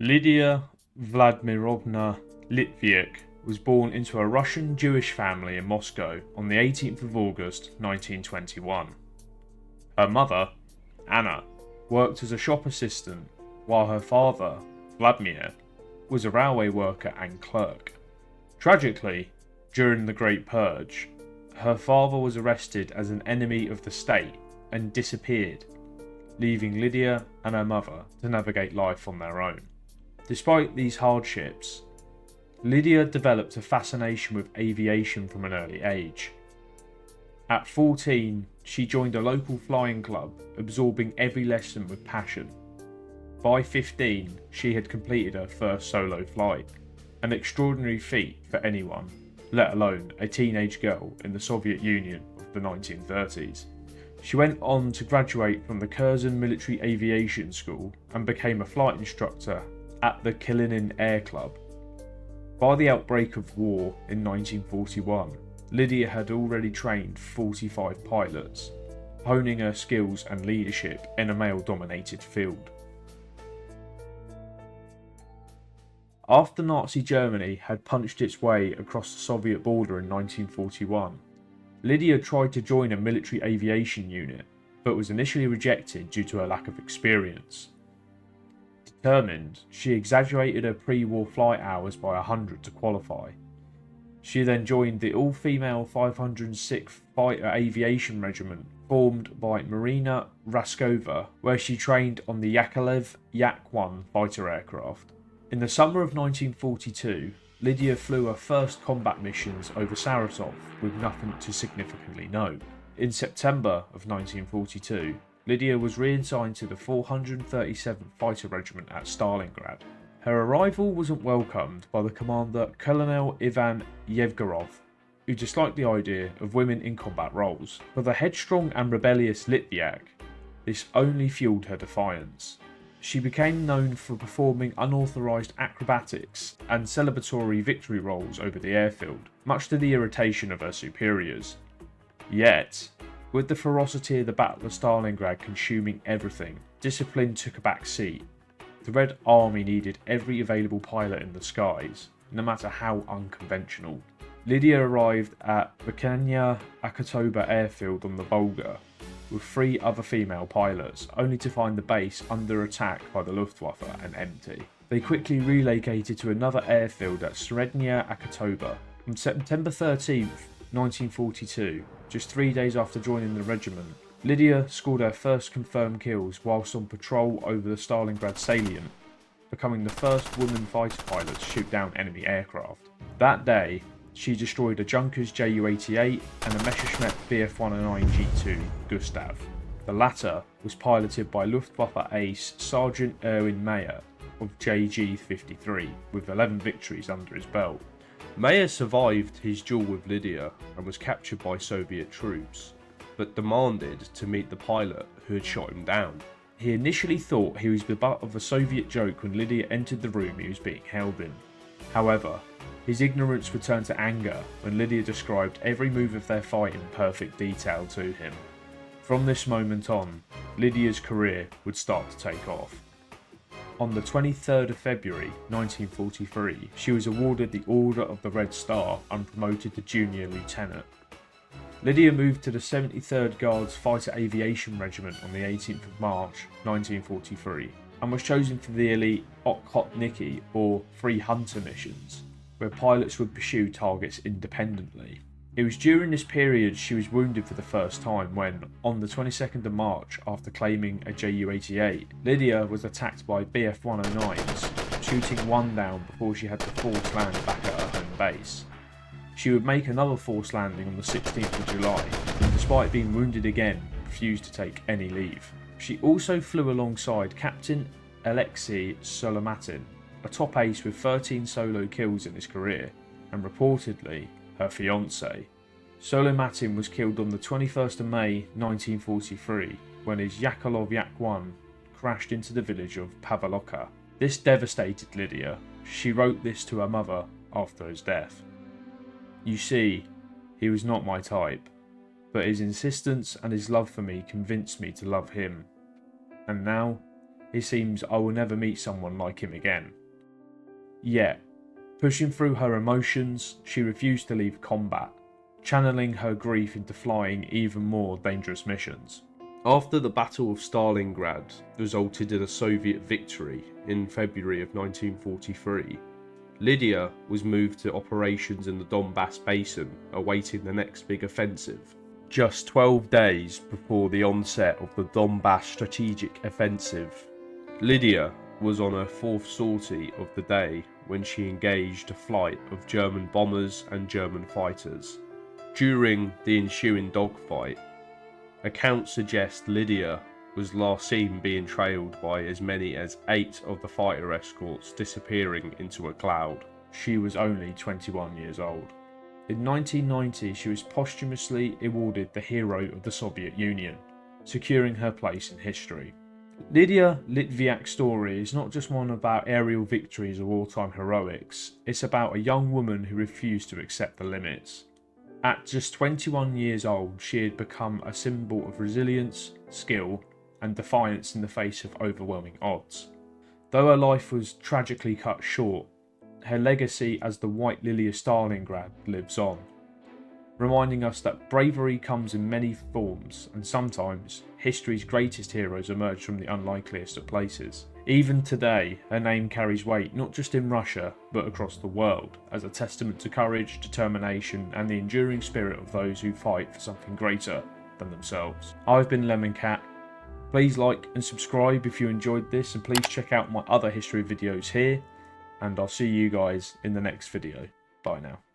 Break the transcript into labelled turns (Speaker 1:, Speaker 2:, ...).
Speaker 1: Lydia Vladimirovna Litviak was born into a Russian Jewish family in Moscow on the 18th of August 1921. Her mother, Anna, worked as a shop assistant, while her father, Vladimir, was a railway worker and clerk. Tragically, during the Great Purge, her father was arrested as an enemy of the state and disappeared, leaving Lydia and her mother to navigate life on their own. Despite these hardships, Lydia developed a fascination with aviation from an early age. At 14, she joined a local flying club, absorbing every lesson with passion. By 15, she had completed her first solo flight, an extraordinary feat for anyone, let alone a teenage girl in the Soviet Union of the 1930s. She went on to graduate from the Curzon Military Aviation School and became a flight instructor at the Kalinin Air Club. By the outbreak of war in 1941, Lydia had already trained 45 pilots, honing her skills and leadership in a male-dominated field. After Nazi Germany had punched its way across the Soviet border in 1941, Lydia tried to join a military aviation unit, but was initially rejected due to her lack of experience. Determined, she exaggerated her pre-war flight hours by 100 to qualify. She then joined the all-female 506th Fighter Aviation Regiment formed by Marina Raskova, where she trained on the Yakolev Yak-1 fighter aircraft. In the summer of 1942, Lydia flew her first combat missions over Saratov with nothing to significantly note. In September of 1942, Lydia was reassigned to the 437th Fighter Regiment at Stalingrad. Her arrival wasn't welcomed by the commander Colonel Ivan Yevgorov, who disliked the idea of women in combat roles. For the headstrong and rebellious Litviak, this only fueled her defiance. She became known for performing unauthorised acrobatics and celebratory victory rolls over the airfield, much to the irritation of her superiors. Yet, with the ferocity of the Battle of Stalingrad consuming everything, discipline took a back seat. The Red Army needed every available pilot in the skies, no matter how unconventional. Lydia arrived at Verkhnya Akatoba airfield on the Volga with 3 other female pilots, only to find the base under attack by the Luftwaffe and empty. They quickly relocated to another airfield at Srednya Akatoba. On September 13th, 1942, just 3 days after joining the regiment, Lydia scored her first confirmed kills whilst on patrol over the Stalingrad salient, becoming the first woman fighter pilot to shoot down enemy aircraft. That day, she destroyed a Junkers Ju-88 and a Messerschmitt Bf-109 G2 Gustav. The latter was piloted by Luftwaffe ace Sergeant Erwin Mayer of JG-53, with 11 victories under his belt. Mayer survived his duel with Lydia and was captured by Soviet troops, but demanded to meet the pilot who had shot him down. He initially thought he was the butt of a Soviet joke when Lydia entered the room he was being held in. However, his ignorance would turn to anger when Lydia described every move of their fight in perfect detail to him. From this moment on, Lydia's career would start to take off. On the 23rd of February 1943, she was awarded the Order of the Red Star and promoted to junior lieutenant. Lydia moved to the 73rd Guards Fighter Aviation Regiment on the 18th of March 1943 and was chosen for the elite Okhotniki or Free Hunter missions, where pilots would pursue targets independently. It was during this period she was wounded for the first time when, on the 22nd of March, after claiming a Ju-88, Lydia was attacked by Bf-109s, shooting one down before she had to force land back at her home base. She would make another forced landing on the 16th of July, and despite being wounded again, refused to take any leave. She also flew alongside Captain Alexei Solomatin, a top ace with 13 solo kills in his career, and reportedly her fiancé. Solomatin was killed on the 21st of May 1943 when his Yakolev Yak-1 crashed into the village of Pavlovka. This devastated Lydia. She wrote this to her mother after his death. "You see, he was not my type, but his insistence and his love for me convinced me to love him. And now, It seems I will never meet someone like him again. Yet, pushing through her emotions, she refused to leave combat, channeling her grief into flying even more dangerous missions. After the Battle of Stalingrad resulted in a Soviet victory in February of 1943, Lydia was moved to operations in the Donbass basin, awaiting the next big offensive. Just 12 days before the onset of the Donbass strategic offensive, Lydia was on her fourth sortie of the day when she engaged a flight of German bombers and German fighters. During the ensuing dogfight, accounts suggest Lydia was last seen being trailed by as many as 8 of the fighter escorts disappearing into a cloud. She was only 21 years old. In 1990, she was posthumously awarded the Hero of the Soviet Union, securing her place in history. Lydia Litviak's story is not just one about aerial victories or wartime heroics, it's about a young woman who refused to accept the limits. At just 21 years old, she had become a symbol of resilience, skill, and defiance in the face of overwhelming odds. Though her life was tragically cut short, her legacy as the White Lily of Stalingrad lives on, reminding us that bravery comes in many forms, and sometimes history's greatest heroes emerge from the unlikeliest of places. Even today, her name carries weight not just in Russia, but across the world, as a testament to courage, determination, and the enduring spirit of those who fight for something greater than themselves. I've been Lemon Cat. Please like and subscribe if you enjoyed this, and please check out my other history videos here, and I'll see you guys in the next video. Bye now.